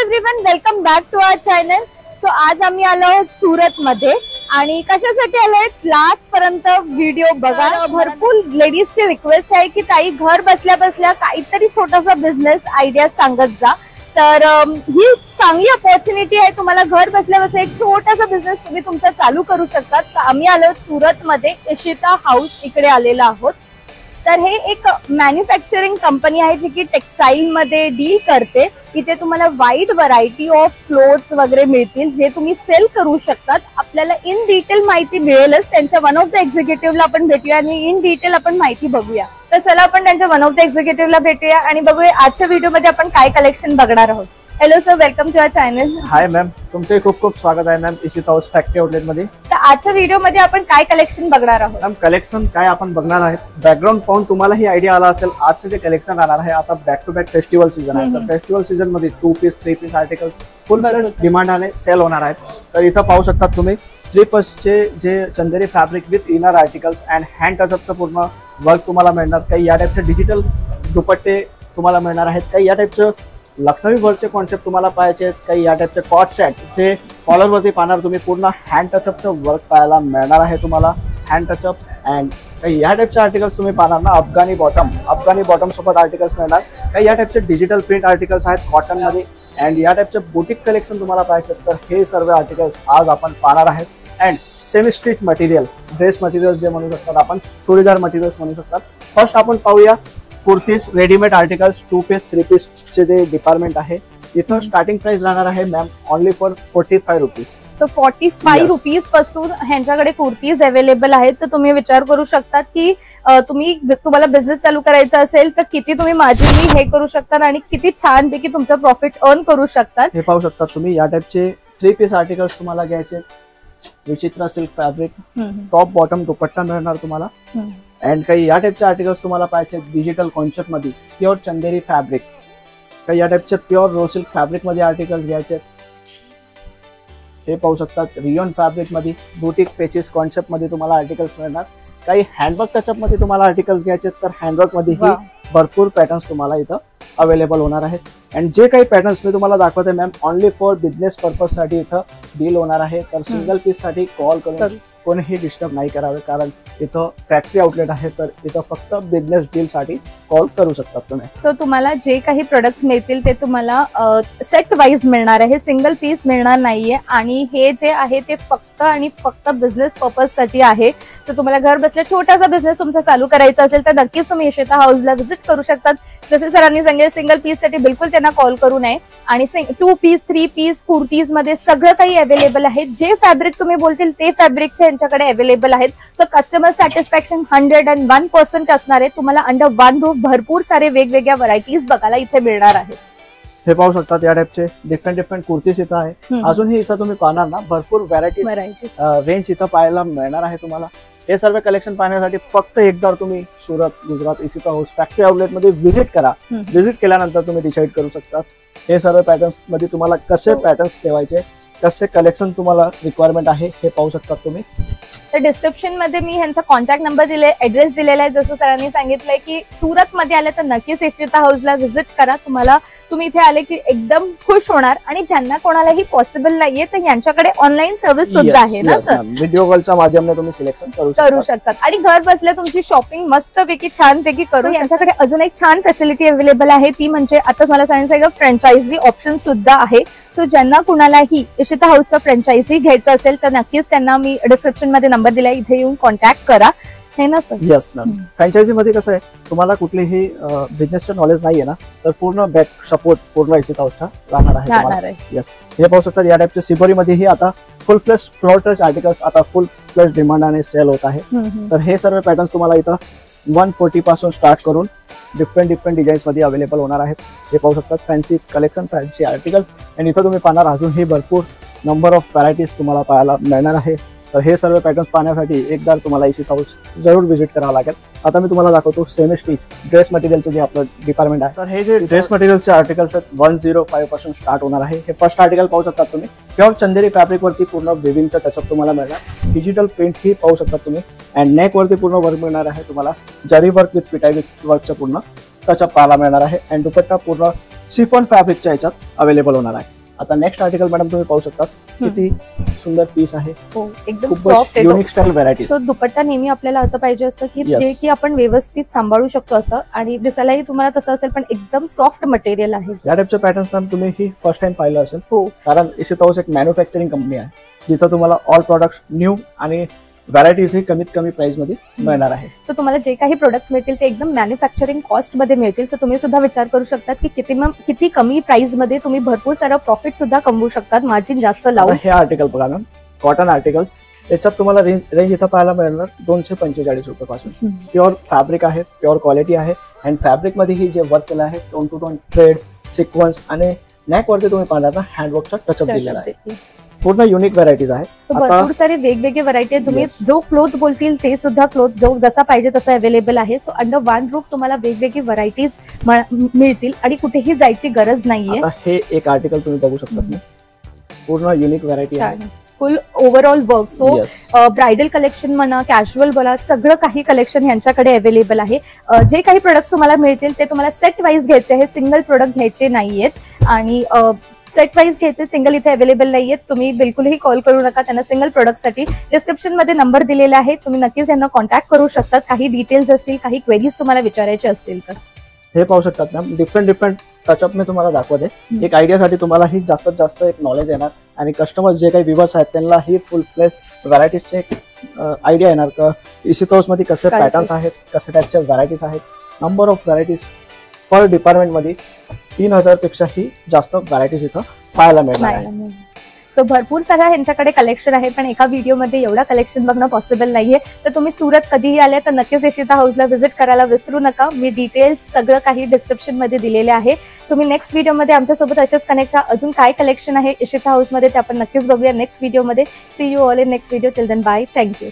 Everyone, welcome back to our channel. So आज आम्ही आलो आहोत सुरत मध्ये आणि कशासाठी आलोय लास्ट पर्यंत व्हिडिओ बघा. भरपूर लेडीजची रिक्वेस्ट आहे की ताई घर बसल्या बसल्या काहीतरी छोटासा बिझनेस आयडिया सांगत जा. तर ही चांगली अपॉर्च्युनिटी आहे, तुम्हाला घर बसल्या बसल्या एक छोटासा बिझनेस तुम्ही तुमचा चालू करू शकतात. तर आम्ही आलो सुरत मध्ये इशिता हाऊस इकडे आलेलो आहोत. तर हे एक मॅन्युफॅक्चरिंग कंपनी आहे जी की टेक्सटाईल मध्ये डील करते. इथे तुम्हाला वाईड व्हरायटी ऑफ क्लोथ्स वगैरे मिळतील जे तुम्ही सेल करू शकतात. आपल्याला इन डिटेल माहिती मिळेलच. त्यांच्या वन ऑफ द एक्झिक्युटिव्हला आपण भेटूया आणि इन डिटेल आपण माहिती बघूया. तर चला आपण त्यांच्या वन ऑफ द एक्झिक्युटिव्हला भेटूया आणि बघूया आजच्या व्हिडिओमध्ये आपण काय कलेक्शन बघणार आहोत. Hello sir, welcome to our channel. Hi ma'am, तुमचे खूप खूप स्वागत आहे ma'am Ishita house factory outlet मध्ये. तर आजच्या व्हिडिओमध्ये आपण काय कलेक्शन बघणार आहोत? मॅम कलेक्शन काय आपण बघणार आहे, बॅकग्राऊंड पाहून तुम्हाला ही आयडिया आला असेल. आजचे जे कलेक्शन राहणार आहे, आता back to back festival season आहे. तर फेस्टिवल सीझन मध्ये 2 पीस 3 पीस आर्टिकल्स फुल डिमांडाने सेल होणार आहेत. तर इथं पाहू शकता तुम्ही 3 पीसचे जे Chanderi fabric with inner articles and hand टचअपचं पूर्ण वर्क तुम्हाला मिळणार. काही या टाईपचे डिजिटल दुपट्टे तुम्हाला मिळणार आहेत. काही या टाईपचं लखनवी वर्कचे कॉन्सेप्ट तुम्हाला पाहायचे आहेत. काही या टाईपचे कॉट सेट जे कॉलरवरती पाहणार तुम्ही पूर्ण हँड टचअपचं वर्क पाहायला मिळणार आहे तुम्हाला. हँड टचअप अँड काही या टाईपचे आर्टिकल्स तुम्ही पाहणार ना. अफगाणी बॉटम सोबत आर्टिकल्स मिळणार. काही या टाईपचे डिजिटल प्रिंट आर्टिकल्स आहेत कॉटन मध्ये अँड या टाईपचे बुटीक कलेक्शन तुम्हाला पाहायचे. तर हे सर्व आर्टिकल्स आज आपण पाहणार आहेत. And semi stitch material, dress materials जे म्हणू शकतात आपण, चुडीदार मटेरियल्स म्हणू शकतात. फर्स्ट आपण पाहूया kurtis readymade articles 2 piece 3 piece चे जे डिपार्टमेंट आहे. इथं स्टार्टिंग प्राइस राहणार आहे मॅम ओनली फॉर 45 रुपीज. तर 45 रुपीज पासून ह्यांच्याकडे कुर्तीज अवेलेबल आहेत. तर तुम्ही विचार करू शकतात की तुम्हाला बिझनेस चालू करायचा असेल तर किती तुम्ही मार्जिनली हे करू शकता आणि किती छान पैकी तुमचं प्रॉफिट अर्न करू शकतात. हे पाहू शकता तुम्ही. या टाईपचे 3 पीस आर्टिकल्स तुम्हाला घ्यायचे. विचित्र सिल्क फॅब्रिक, टॉप बॉटम दुपट्टा मिळणार तुम्हाला. अँड काही या टाईपचे आर्टिकल्स तुम्हाला पाहायचे डिजिटल कॉन्सेप्ट मध्ये प्युअर चंदेरी फॅब्रिक. काही या टाईपचे प्युअर रो सिल्क फॅब्रिक मध्ये आर्टिकल्स घ्यायचे. हे पाहू शकतात रियॉन फॅब्रिक मध्ये बुटीक पेचेस कॉन्सेप्ट मध्ये तुम्हाला आर्टिकल्स मिळणार. काही हँडवर्क टचअप मध्ये तुम्हाला आर्टिकल्स घ्यायचे. तर हँडवर्क मध्ये भरपूर पॅटर्न्स तुम्हाला इथं अवेलेबल होणार आहेत. अँड जे काही पॅटर्न्स मी तुम्हाला दाखवते ma'am only for business purpose साठी इथं डील होणार आहे. तर सिंगल पीस साठी कॉल करून कोणीही डिस्टर्ब नाही करावे, कारण इथं फॅक्टरी आउटलेट आहे. तर इथं फक्त बिझनेस डील साठी कॉल करू शकतात तुम्ही. सो तुम्हाला जे काही प्रोडक्ट्स मिळतील ते तुम्हाला सेट वाईज मिळणार आहे, सिंगल पीस मिळणार नाहीये. आणि हे जे आहे ते फक्त आणि फक्त बिझनेस पर्पज साठी आहे. तर तुम्हाला घर बसल्या छोटासा बिझनेस तुमचा चालू करायचा असेल तर नक्कीच तुम्ही इशिता हाऊसला व्हिजिट करू शकतात. जसे सरांनी सांगितले सिंगल पीस साठी बिलकुल त्यांना कॉल करू नये. आणि 2 पीस 3 पीस कुर्तीज मध्ये सगळं काही अवेलेबल आहे. जे फॅब्रिक तुम्ही बोलतील ते फॅब्रिकचे यांच्याकडे अवेलेबल आहेत. सो कस्टमर सॅटिस्फॅक्शन 101% असणार आहे. तुम्हाला अंडर वन रूफ भरपूर सारे वेगवेगळ्या व्हरायटीज बघायला इथे मिळणार आहेत. हे पाहू शकतात या टाईपचे डिफरंट कुर्तीज इथं आहे. अजूनही इथं तुम्ही पाहणार ना भरपूर व्हरायटीज रेंज इथं पाहायला मिळणार आहे तुम्हाला. हे सर्व कलेक्शन पाहण्यासाठी फक्त एकदा तुम्ही Surat Gujarat Ishita house factory outlet मध्ये व्हिजिट करा. व्हिजिट केल्यानंतर तुम्ही डिसाईड करू शकता हे सर्व पॅटर्न्स मध्ये तुम्हाला कसे पॅटर्न्स ठेवायचे, कसे कलेक्शन तुम्हाला रिक्वायरमेंट आहे हे पाहू शकता तुम्ही. तर डिस्क्रिप्शन मध्ये मी ह्यांचा कॉन्टॅक्ट नंबर दिले, ऍड्रेस दिलेला आहे. जसं सरांनी सांगितलंय की सुरत मध्ये आले तर नक्कीच इशिता हाऊसला व्हिजिट करा. तुम्ही इथे आले की एकदम खुश होणार. आणि ज्यांना कोणालाही पॉसिबल नाहीये तर यांच्याकडे ऑनलाईन सर्व्हिस सुद्धा आहे ना सर. व्हिडिओ कॉलच्या माध्यमाने तुम्ही सिलेक्शन करू शकतात आणि घर बसल्या तुमची शॉपिंग मस्तपैकी छानपैकी करू. यांच्याकडे अजून एक छान फॅसिलिटी अवेलेबल आहे, ती म्हणजे आता मला सांगितलं फ्रँचायझी ऑप्शन सुद्धा आहे. सो ज्यांना कुणालाही इशिता हाऊसचा फ्रँचायझी घ्यायचं असेल तर नक्कीच त्यांना मी डिस्क्रिप्शन मध्ये नंबर दिलाय, इथे येऊन कॉन्टॅक्ट करा. है ना सर? Yes ma'am. फ्रँचायझी मध्ये कसं आहे, तुम्हाला कुठलीही बिझनेसचं नॉलेज नाहीये ना तर पूर्ण बॅक सपोर्ट पूर्ण इशिता हाऊसचा राहणार आहे. येस. हे पाहू शकतात या टाईपच्या सिबोरी मध्येही आता full flesh floor touch articles आता फुल फ्लेश डिमांडाने सेल होत आहे. तर हे सर्व पॅटर्न्स तुम्हाला इथं 140 पासून स्टार्ट करून डिफरंट डिझाईन्स मध्ये अवेलेबल होणार आहेत. हे पाहू शकतात फॅन्सी कलेक्शन, फॅन्सी आर्टिकल्स. आणि इथं तुम्ही पाहणार अजूनही भरपूर नंबर ऑफ व्हरायटीज तुम्हाला पाहायला मिळणार आहे. तर हे सर्व पॅटर्न्स पाहण्यासाठी एकदा तुम्हाला इशिता हाऊस जरूर व्हिजिट करावं लागेल. आता मी तुम्हाला दाखवतो सेमी स्टिच ड्रेस मटेरियलचं जे आपलं डिपार्टमेंट आहे. तर हे जे ड्रेस मटेरियलचे आर्टिकल्स आहेत 105 पासून स्टार्ट होणार आहे. हे फर्स्ट आर्टिकल पाहू शकता तुम्ही. प्युअर चंदेरी फॅब्रिक वरती पूर्ण वेविंगचं टचअप तुम्हाला मिळणार. डिजिटल प्रिंट ही पाहू शकता तुम्ही. अँड नेक वरती पूर्ण वर्क मिळणार आहे तुम्हाला. जरी वर्क विथ पिटाई वर्कचं पूर्ण टचअप पाहायला मिळणार आहे. अँड दुपट्टा पूर्ण शिफॉन फॅब्रिकच्या याच्यात अवेलेबल होणार आहे. आता नेक्स्ट आर्टिकल मॅडम तुम्ही पाहू शकता किती सुंदर पीस आहे. हो, एकदम खूपच सॉफ्ट आहे. Unique style variety. सो दुपट्टा नेहमी आपल्याला असं पाहिजे असतं की Yes. जे की आपण व्यवस्थित सांभाळू शकतो असं, आणि दिसायलाही तुम्हाला तसं असेल, पण एकदम सॉफ्ट मटेरियल आहे. या टाइपचे पॅटर्न्स मॅम तुम्ही ही फर्स्ट टाइम पाहिलं असेल. हो, कारण इशिताऊस एक मॅन्युफॅक्चरिंग कंपनी आहे जिथं तुम्हाला ऑल प्रोडक्ट्स न्यू आणि व्हरायटीज ही कमीत कमी प्राइस मध्ये मिळणार आहे. सो तुम्हाला जे काही प्रोडक्ट्स मिळतील ते एकदम मॅन्युफॅक्चरिंग कॉस्ट मध्ये मिळतील. सो तुम्ही सुद्धा विचार करू शकता की किती कमी प्राइस मध्ये तुम्ही भरपूर सारं प्रॉफिट सुद्धा कमवू शकतात, मार्जिन जास्त आता लावून. हे आर्टिकल बघा मॅम, कॉटन आर्टिकल्स. याच्यात तुम्हाला रेंज इथं पाहायला मिळणार 245 रुपये पासून. प्युअर फॅब्रिक आहे, प्युअर क्वालिटी आहे. अँड फॅब्रिक मध्ये ही जे वर्क केलं आहे tone to tone thread, sequence आणि नेक वरती तुम्ही पाहणार ना हँडवर्कचा टचअप दिलेला आहे. पूर्ण युनिक व्हरायटीज आहे. भरपूर सारे वेगवेगळे व्हरायटी आहे. तुम्ही Yes. जो क्लोथ बोलतील ते सुद्धा क्लोथ जो जसा पाहिजे तसा अवेलेबल आहे. सो अंडर वन रूफ तुम्हाला वेगवेगळी व्हरायटीज मिळतील आणि कुठेही जायची गरज नाहीये. आता हे एक आर्टिकल तुम्ही बघू शकता ना, पूर्ण युनिक व्हरायटी आहे. फुल overall work. So Yes. Bridal collection म्हणा, कॅज्युअल बोला, सगळं काही कलेक्शन यांच्याकडे अवेलेबल आहे. जे काही प्रोडक्ट्स तुम्हाला मिळतील ते तुम्हाला सेट वाईज घ्यायचे आहे, सिंगल प्रोडक्ट घ्यायचे नाहीयेत. आणि सेट वाईज घ्यायचे, सिंगल इथे अवेलेबल नाहीयेत. तुम्ही बिलकुलही कॉल करू नका त्यांना सिंगल प्रोडक्टसाठी. डिस्क्रिप्शन मध्ये नंबर दिलेला आहे, तुम्ही नक्कीच यांना कॉन्टॅक्ट करू शकतात. काही डिटेल्स असतील, काही क्वेरीज तुम्हाला विचारायचे असतील तर. हे पाहू शकतात मॅम, डिफरंट टचअप मी तुम्हाला दाखवते. एक आयडियासाठी तुम्हाला ही जास्तीत जास्त एक नॉलेज येणार आणि कस्टमर्स जे काही व्ह्युअर्स आहेत त्यांना ही फुल फ्लेश व्हरायटीजचे एक आयडिया येणार का इशिताऊस मध्ये कसे काय पॅटर्न्स आहेत, कसे टाईपच्या व्हरायटीज आहेत. Number of varieties per department मध्ये 3000 पेक्षाही जास्त व्हरायटीज इथं पाहायला मिळणार आहे. सो भरपूर सगळं यांच्याकडे कलेक्शन आहे, पण एका व्हिडिओमध्ये एवढा कलेक्शन बघणं पॉसिबल नाहीये. तर तुम्ही सुरत कधीही आले तर नक्कीच इशिता हाऊसला व्हिजिट करायला विसरू नका. मी डिटेल्स सगळं काही डिस्क्रिप्शन मध्ये दिलेले आहे. तुम्ही नेक्स्ट व्हिडिओमध्ये आमच्यासोबत असेच कनेक्ट राहा. अजून काय कलेक्शन आहे इशिता हाऊसमध्ये ते आपण नक्कीच बघूया नेक्स्ट व्हिडिओमध्ये. See you all in next video. Till then bye. Thank you.